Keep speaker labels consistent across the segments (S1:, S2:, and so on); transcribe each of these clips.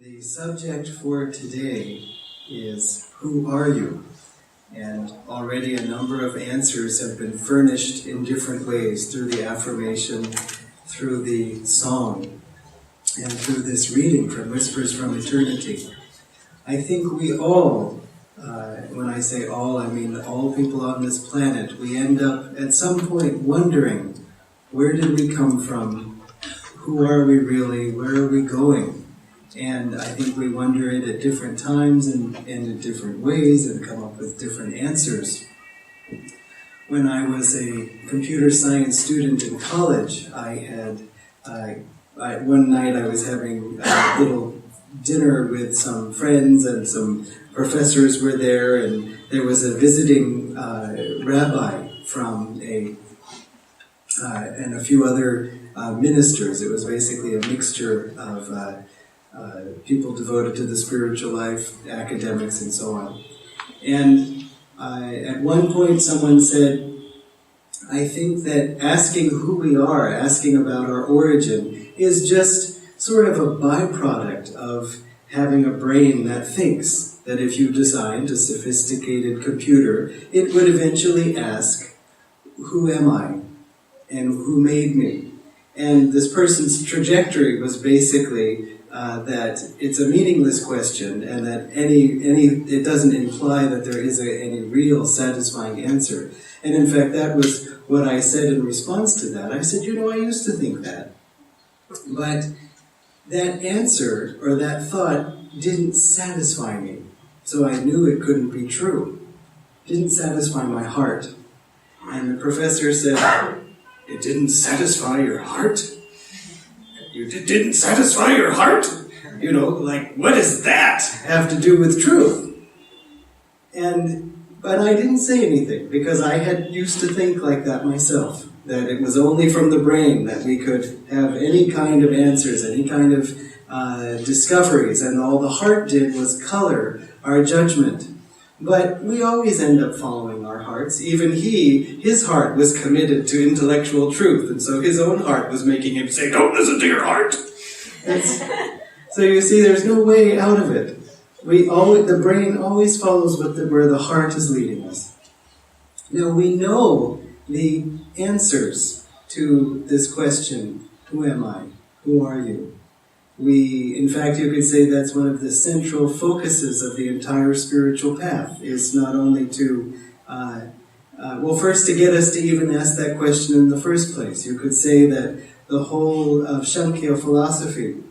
S1: The subject for today is, who are you? And already a number of answers have been furnished in different ways through the affirmation, through the song, and through this reading from Whispers from Eternity. I think we all, when I say all, I mean all people on this planet, we end up at some point wondering, where did we come from? Who are we really? Where are we going? And I think we wonder it at different times and in different ways and come up with different answers. When I was a computer science student in college, one night I was having a little dinner with some friends and some professors were there, and there was a visiting rabbi from and a few other ministers. It was basically a mixture of people devoted to the spiritual life, academics, and so on. And at one point someone said, I think that asking who we are, asking about our origin, is just sort of a byproduct of having a brain that thinks that if you designed a sophisticated computer, it would eventually ask, who am I? And who made me? And this person's trajectory was basically that it's a meaningless question, and that it doesn't imply that there is any real satisfying answer. And in fact, that was what I said in response to that. I said, I used to think that. But that answer, or that thought, didn't satisfy me. So I knew it couldn't be true. It didn't satisfy my heart. And the professor said, it didn't satisfy your heart? It didn't satisfy your heart? What does that have to do with truth? But I didn't say anything, because I had used to think like that myself, that it was only from the brain that we could have any kind of answers, any kind of discoveries, and all the heart did was color our judgment. But we always end up following our hearts. Even his heart was committed to intellectual truth, and so his own heart was making him say, don't listen to your heart! So you see, there's no way out of it. The brain always follows where the heart is leading us. Now we know the answers to this question, who am I? Who are you? In fact, you could say that's one of the central focuses of the entire spiritual path, is not only to, first to get us to even ask that question in the first place. You could say that the whole of Sankhya philosophy,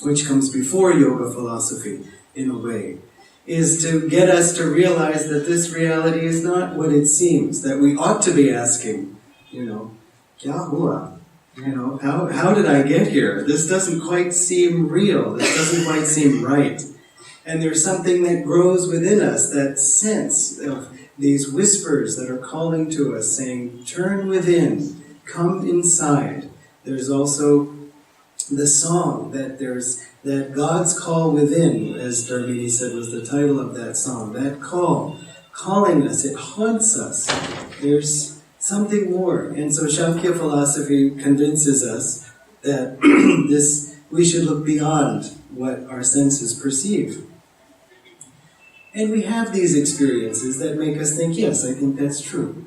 S1: which comes before yoga philosophy, in a way, is to get us to realize that this reality is not what it seems, that we ought to be asking, kya hua? How did I get here? This doesn't quite seem real. This doesn't quite seem right. And there's something that grows within us, that sense of these whispers that are calling to us, saying, turn within, come inside. There's also the song that God's call within, as Dharmidi said was the title of that song. That calling us, it haunts us. There's something more. And so Sankhya philosophy convinces us that we should look beyond what our senses perceive. And we have these experiences that make us think, yes, I think that's true.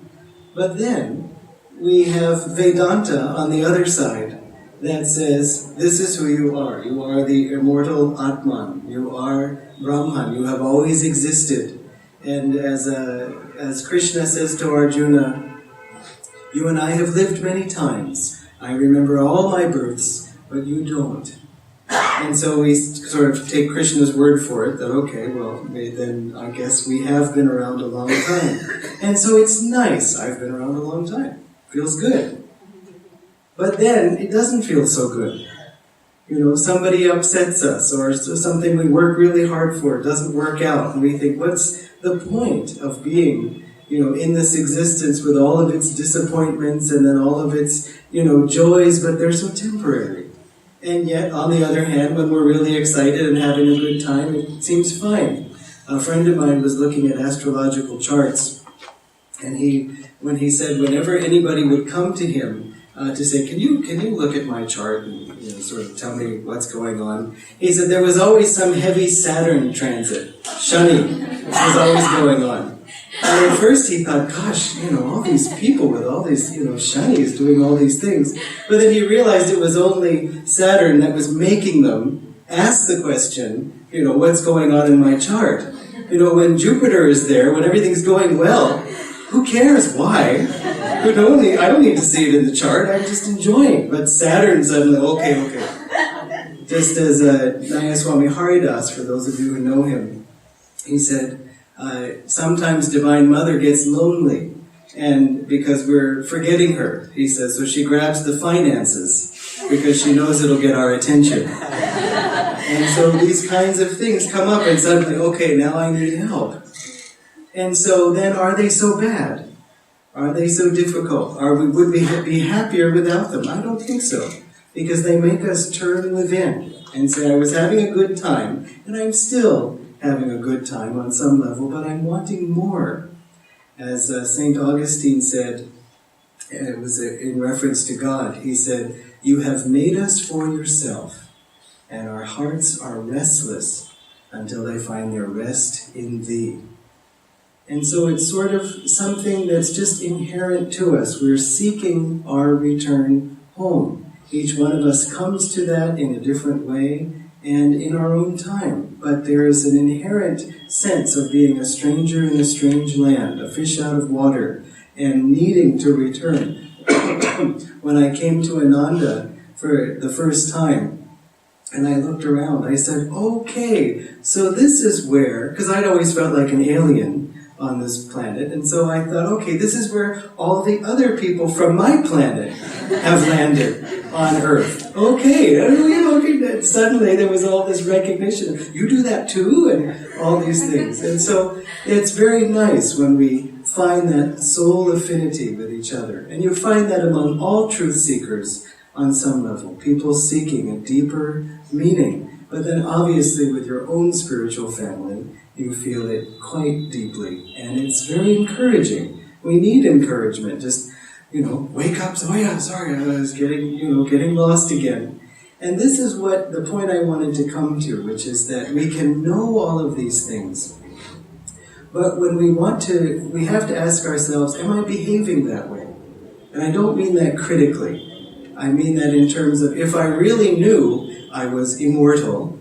S1: But then we have Vedanta on the other side that says, this is who you are. You are the immortal Atman. You are Brahman. You have always existed. And as Krishna says to Arjuna, you and I have lived many times. I remember all my births, but you don't. And so we sort of take Krishna's word for it, that okay, well, then I guess we have been around a long time. And so it's nice. I've been around a long time. Feels good. But then it doesn't feel so good. Somebody upsets us, or something we work really hard for doesn't work out, and we think, what's the point of being in this existence with all of its disappointments and then all of its, joys, but they're so temporary. And yet, on the other hand, when we're really excited and having a good time, it seems fine. A friend of mine was looking at astrological charts, and when he said whenever anybody would come to him to say, can you look at my chart and sort of tell me what's going on? He said there was always some heavy Saturn transit, shunny, was always going on. And at first he thought, gosh, all these people with all these, shunnies doing all these things. But then he realized it was only Saturn that was making them ask the question, what's going on in my chart? When Jupiter is there, when everything's going well, who cares? Why? I don't need to see it in the chart, I'm just enjoying. But Saturn suddenly, okay. Just as Nayaswami Haridas, for those of you who know him, he said, sometimes Divine Mother gets lonely, and because we're forgetting her, he says, so she grabs the finances, because she knows it'll get our attention. And so these kinds of things come up, and suddenly, okay, now I need help. And so then, are they so bad? Are they so difficult? Would we be happier without them? I don't think so. Because they make us turn within and say, I was having a good time, and I'm still having a good time on some level, but I'm wanting more. As St. Augustine said, it was in reference to God, he said, you have made us for yourself, and our hearts are restless until they find their rest in thee. And so it's sort of something that's just inherent to us. We're seeking our return home. Each one of us comes to that in a different way and in our own time. But there is an inherent sense of being a stranger in a strange land, a fish out of water, and needing to return. When I came to Ananda for the first time, and I looked around, I said, okay, so this is where, because I'd always felt like an alien on this planet, and so I thought, okay, this is where all the other people from my planet have landed on Earth. Okay, suddenly there was all this recognition of, you do that too, and all these things. And so it's very nice when we find that soul affinity with each other. And you find that among all truth seekers on some level, people seeking a deeper meaning. But then obviously with your own spiritual family, you feel it quite deeply, and it's very encouraging. We need encouragement. Just, wake up. Oh yeah, sorry, I was getting lost again. And this is what the point I wanted to come to, which is that we can know all of these things, but when we have to ask ourselves, am I behaving that way? And I don't mean that critically. I mean that in terms of, if I really knew I was immortal,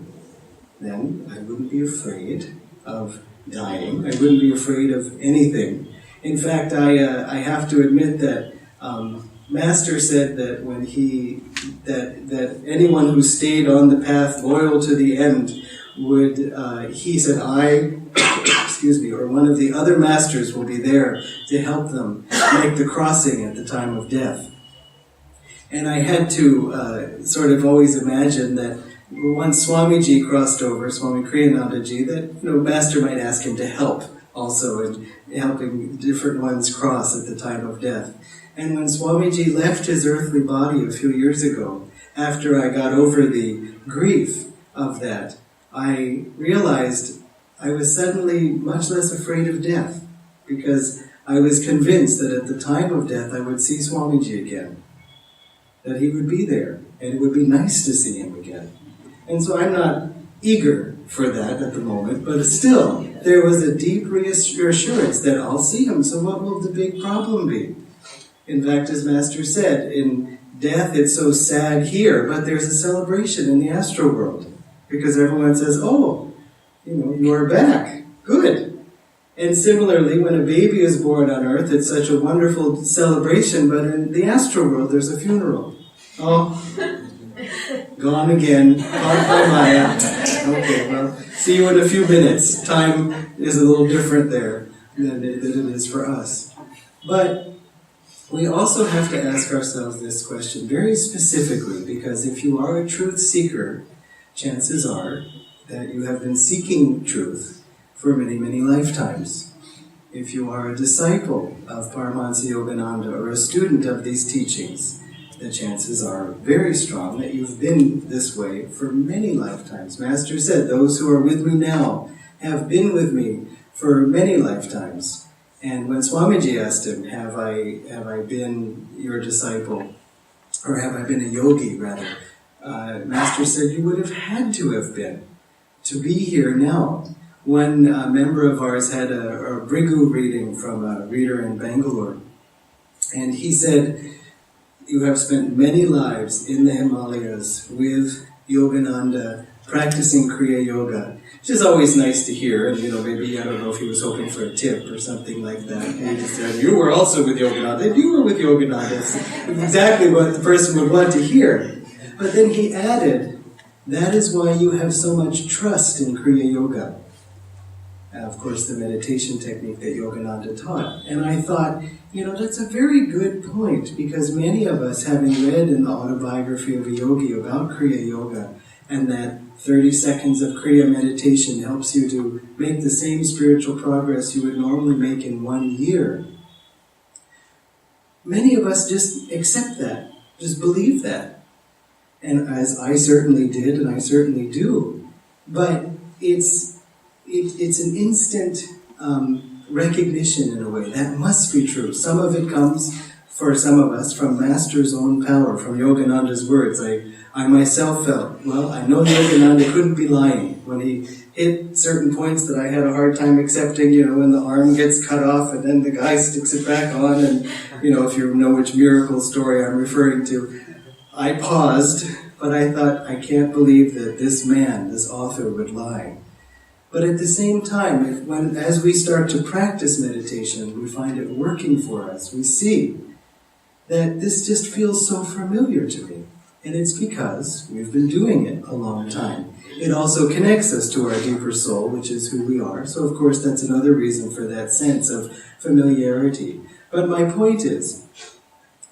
S1: then I wouldn't be afraid of dying. I wouldn't be afraid of anything. In fact, I have to admit that Master said that when that anyone who stayed on the path loyal to the end would, he said, or one of the other masters will be there to help them make the crossing at the time of death. And I had to sort of always imagine that once Swamiji crossed over, Swami Kriyanandaji, that Master might ask him to help also in helping different ones cross at the time of death. And when Swamiji left his earthly body a few years ago, after I got over the grief of that, I realized I was suddenly much less afraid of death, because I was convinced that at the time of death I would see Swamiji again, that he would be there, and it would be nice to see him again. And so I'm not eager for that at the moment, but still, there was a deep reassurance that I'll see him, so what will the big problem be? In fact, as Master said, in death it's so sad here, but there's a celebration in the astral world, because everyone says, oh, you are back, good. And similarly, when a baby is born on earth, it's such a wonderful celebration, but in the astral world there's a funeral. Oh, gone again, caught by Maya. Okay, well, see you in a few minutes. Time is a little different there than it is for us. But we also have to ask ourselves this question very specifically, because if you are a truth seeker, chances are that you have been seeking truth for many, many lifetimes. If you are a disciple of Paramahansa Yogananda or a student of these teachings, the chances are very strong that you've been this way for many lifetimes. Master said, those who are with me now have been with me for many lifetimes. And when Swamiji asked him, have I been your disciple or have I been a yogi, rather? Master said you would have had to have been to be here now. One member of ours had a Brigu reading from a reader in Bangalore, and he said, you have spent many lives in the Himalayas with Yogananda practicing Kriya Yoga, which is always nice to hear. And maybe, I don't know if he was hoping for a tip or something like that. And he said, you were also with Yogananda. If you were with Yogananda, it's exactly what the person would want to hear. But then he added, that is why you have so much trust in Kriya Yoga. And of course, the meditation technique that Yogananda taught. And I thought, that's a very good point, because many of us, having read in the autobiography of a yogi about Kriya Yoga, and that 30 seconds of Kriya meditation helps you to make the same spiritual progress you would normally make in 1 year. Many of us just accept that, just believe that. And as I certainly did, and I certainly do. But it's an instant recognition in a way. That must be true. Some of it comes, for some of us, from Master's own power, from Yogananda's words. I myself felt, I know Yogananda couldn't be lying when he hit certain points that I had a hard time accepting, when the arm gets cut off and then the guy sticks it back on, and, if you know which miracle story I'm referring to. I paused, but I thought, I can't believe that this man, this author, would lie. But at the same time, as we start to practice meditation, we find it working for us. We see that this just feels so familiar to me. And it's because we've been doing it a long time. It also connects us to our deeper soul, which is who we are. So of course that's another reason for that sense of familiarity. But my point is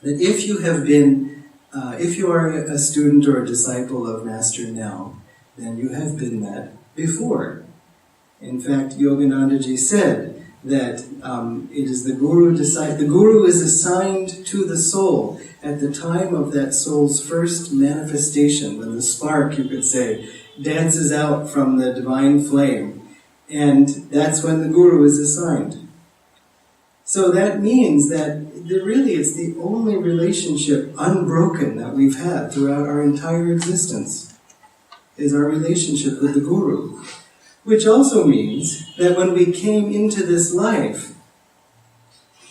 S1: that if you have been, if you are a student or a disciple of Master now, then you have been that before. In fact, Yoganandaji said that it is the Guru decide. The Guru is assigned to the soul at the time of that soul's first manifestation, when the spark, you could say, dances out from the divine flame, and that's when the Guru is assigned. So that means that really it's the only relationship unbroken that we've had throughout our entire existence, is our relationship with the Guru. Which also means that when we came into this life,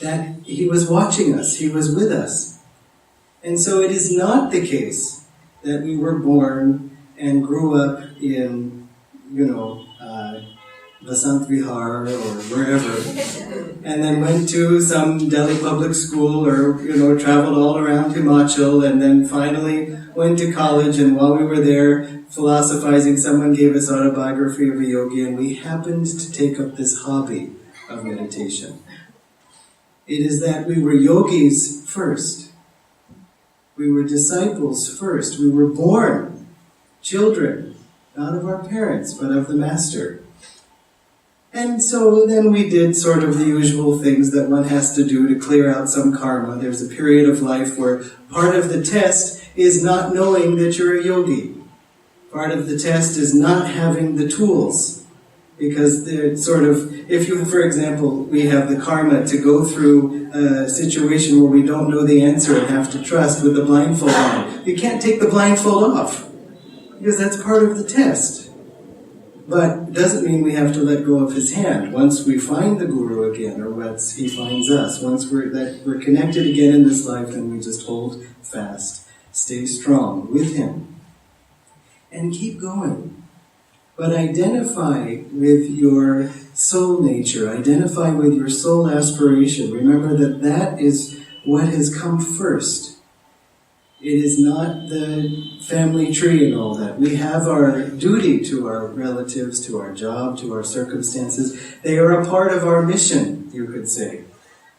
S1: that he was watching us, he was with us. And so it is not the case that we were born and grew up in, Vasant Vihar or wherever, and then went to some Delhi public school or, traveled all around Himachal, and then finally went to college, and while we were there philosophizing, someone gave us autobiography of a yogi, and we happened to take up this hobby of meditation. It is that we were yogis first. We were disciples first. We were born children, not of our parents, but of the Master. And so then we did sort of the usual things that one has to do to clear out some karma. There's a period of life where part of the test is not knowing that you're a yogi. Part of the test is not having the tools. Because they're sort of, if you, for example, we have the karma to go through a situation where we don't know the answer and have to trust with the blindfold on. You can't take the blindfold off, because that's part of the test. But it doesn't mean we have to let go of his hand. Once we find the Guru again, or once he finds us, once we're connected again in this life, then we just hold fast, stay strong with him, and keep going. But identify with your soul nature, identify with your soul aspiration. Remember that that is what has come first. It is not the family tree and all that. We have our duty to our relatives, to our job, to our circumstances. They are a part of our mission, you could say.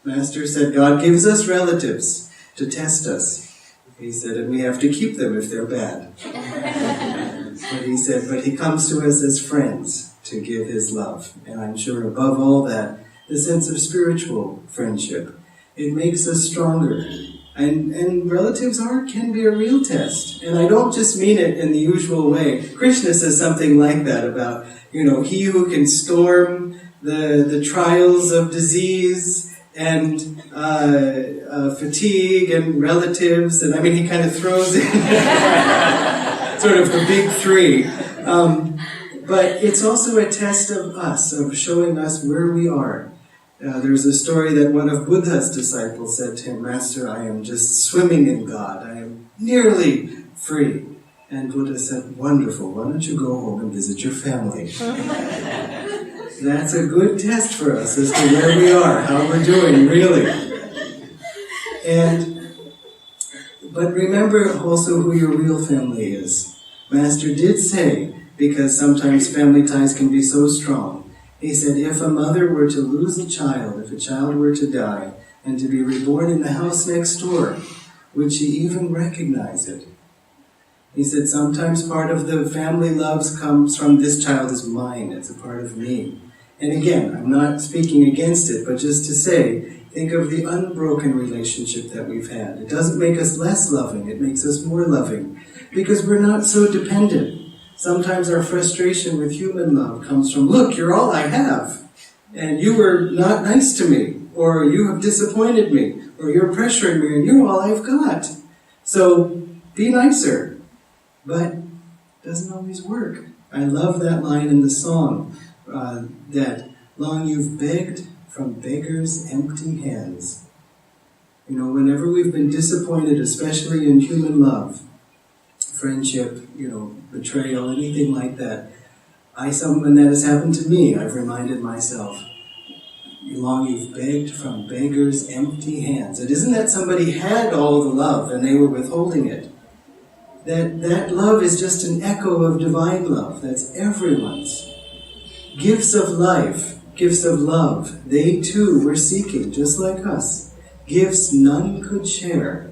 S1: Master said God gives us relatives to test us. He said, and we have to keep them if they're bad. But he said, but he comes to us as friends to give his love. And I'm sure above all that, the sense of spiritual friendship. It makes us stronger. And relatives can be a real test. And I don't just mean it in the usual way. Krishna says something like that about, he who can storm the trials of disease and fatigue and relatives, and I mean he kind of throws in sort of the big three. But it's also a test of us, of showing us where we are. There's a story that one of Buddha's disciples said to him, "Master, I am just swimming in God. I am nearly free." And Buddha said, "Wonderful. Why don't you go home and visit your family?" That's a good test for us as to where we are, how we're doing, really. But remember also who your real family is. Master did say, because sometimes family ties can be so strong, he said, if a mother were to lose a child, if a child were to die, and to be reborn in the house next door, would she even recognize it? He said, sometimes part of the family love comes from this child is mine, it's a part of me. And again, I'm not speaking against it, but just to say, think of the unbroken relationship that we've had. It doesn't make us less loving, it makes us more loving, because we're not so dependent. Sometimes our frustration with human love comes from, look, you're all I have, and you were not nice to me, or you have disappointed me, or you're pressuring me, and you're all I've got. So, be nicer. But it doesn't always work. I love that line in the song, that long you've begged from beggars' empty hands. You know, whenever we've been disappointed, especially in human love, friendship, betrayal, anything like that, when that has happened to me, I've reminded myself, long you've begged from beggars' empty hands. It isn't that somebody had all the love and they were withholding it. That love is just an echo of divine love. That's everyone's. Gifts of life, gifts of love, they too were seeking, just like us. Gifts none could share.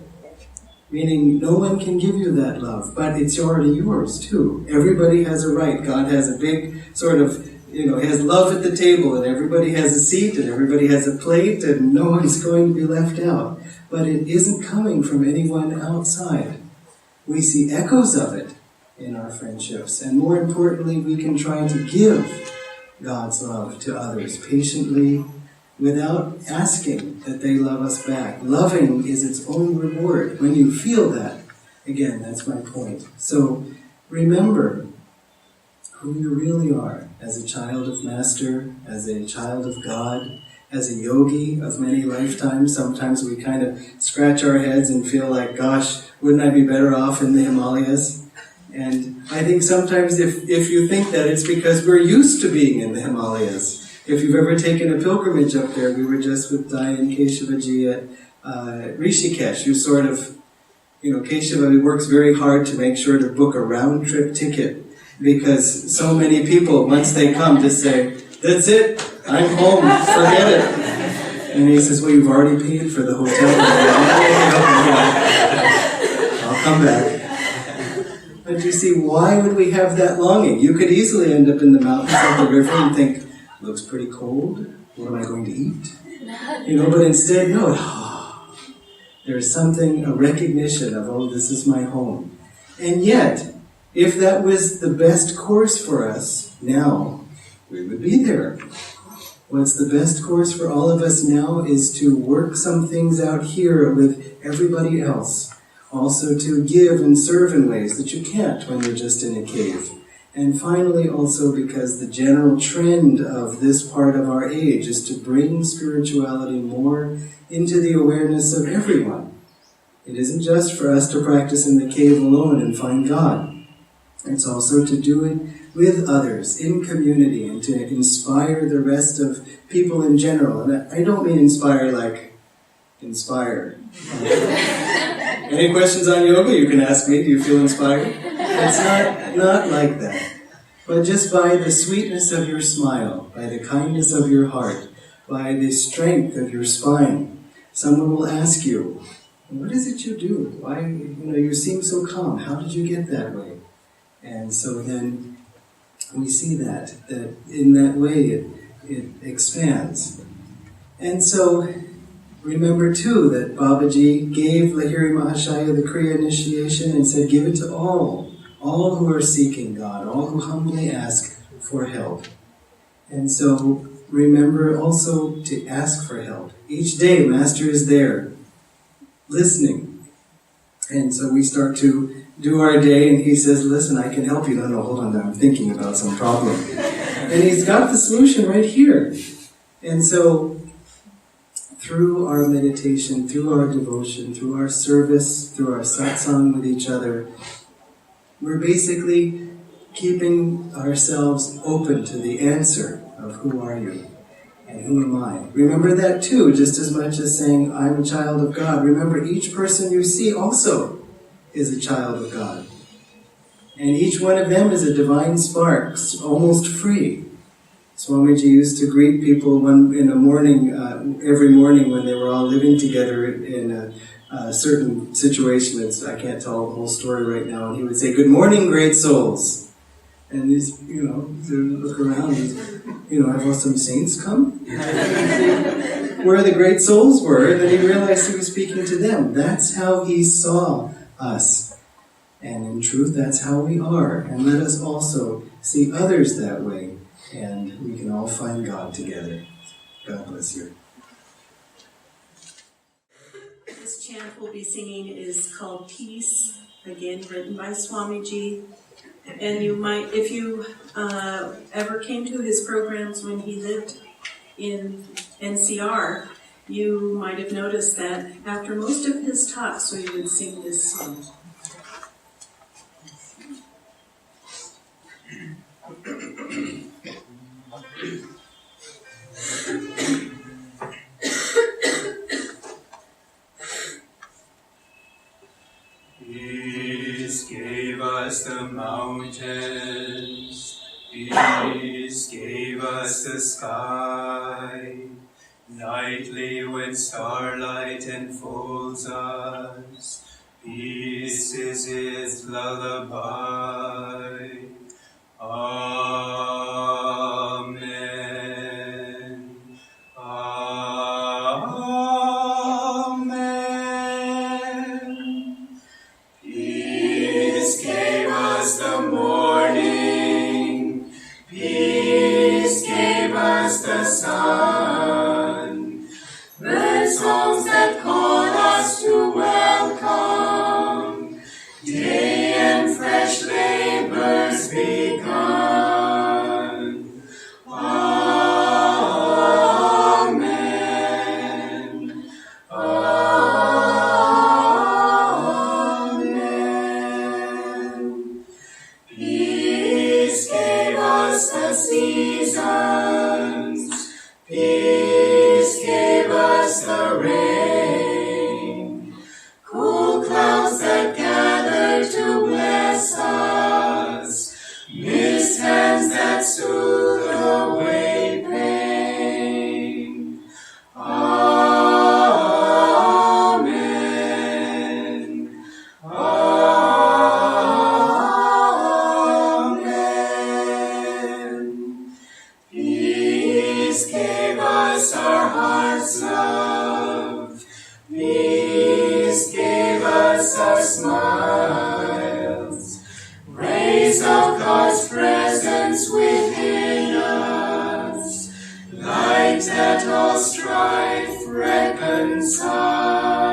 S1: Meaning no one can give you that love, but it's already yours too. Everybody has a right. God has a big sort of, has love at the table, and everybody has a seat, and everybody has a plate, and no one's going to be left out. But it isn't coming from anyone outside. We see echoes of it in our friendships, and more importantly, we can try to give God's love to others patiently, without asking that they love us back. Loving is its own reward. When you feel that, again, that's my point. So remember who you really are as a child of Master, as a child of God, as a yogi of many lifetimes. Sometimes we kind of scratch our heads and feel like, gosh, wouldn't I be better off in the Himalayas? And I think sometimes if you think that, it's because we're used to being in the Himalayas. If you've ever taken a pilgrimage up there, we were just with Dai and Keshavaji at Rishikesh. You sort of, Keshava works very hard to make sure to book a round-trip ticket, because so many people, once they come, just say, that's it, I'm home, forget it. And he says, well, you've already paid for the hotel. I'll come back. But you see, why would we have that longing? You could easily end up in the mountains of the river and think, looks pretty cold, what am I going to eat? But instead, no, there's something, a recognition of, this is my home. And yet, if that was the best course for us now, we would be there. What's the best course for all of us now is to work some things out here with everybody else. Also to give and serve in ways that you can't when you're just in a cave. And finally, also because the general trend of this part of our age is to bring spirituality more into the awareness of everyone. It isn't just for us to practice in the cave alone and find God. It's also to do it with others, in community, and to inspire the rest of people in general. And I don't mean inspire like inspire. Any questions on yoga? You can ask me. Do you feel inspired? It's not like that. But just by the sweetness of your smile, by the kindness of your heart, by the strength of your spine, someone will ask you, what is it you do? Why, you seem so calm. How did you get that way? And so then we see that in that way it expands. And so remember too that Babaji gave Lahiri Mahashaya the Kriya initiation and said, give it to all who are seeking God, all who humbly ask for help. And so remember also to ask for help. Each day, Master is there, listening. And so we start to do our day, and he says, listen, I can help you. No, hold on, I'm thinking about some problem. And he's got the solution right here. And so, through our meditation, through our devotion, through our service, through our satsang with each other, we're basically keeping ourselves open to the answer of who are you and who am I. Remember that too, just as much as saying, I'm a child of God. Remember, each person you see also is a child of God. And each one of them is a divine spark, almost free. Swamiji used to greet people in the morning, every morning when they were all living together in a certain situation. I can't tell the whole story right now. And he would say, good morning, great souls. And these, they look around and, have some saints come? Where the great souls were, and then he realized he was speaking to them. That's how he saw us. And in truth, that's how we are. And let us also see others that way. And we can all find God together. God bless you.
S2: This chant we'll be singing is called Peace, again written by Swamiji. And you might, if you ever came to his programs when he lived in NCR, you might have noticed that after most of his talks, we would sing this song.
S3: Peace gave us the mountains, peace gave us the sky. Nightly when starlight enfolds us, peace is its lullaby. Amen. Amen. Peace gave us the morning, peace gave us the sun, bird songs that call us to welcome, day and fresh labors begun. Amen. Amen. Peace gave us the seasons, peace gave us the rain, cool clouds that gather to bless us, mist hands that soothe away pain. Amen. Amen. Peace gave us our heart's love, peace gave us our smiles, rays of God's presence within us, light that all strife reconciles.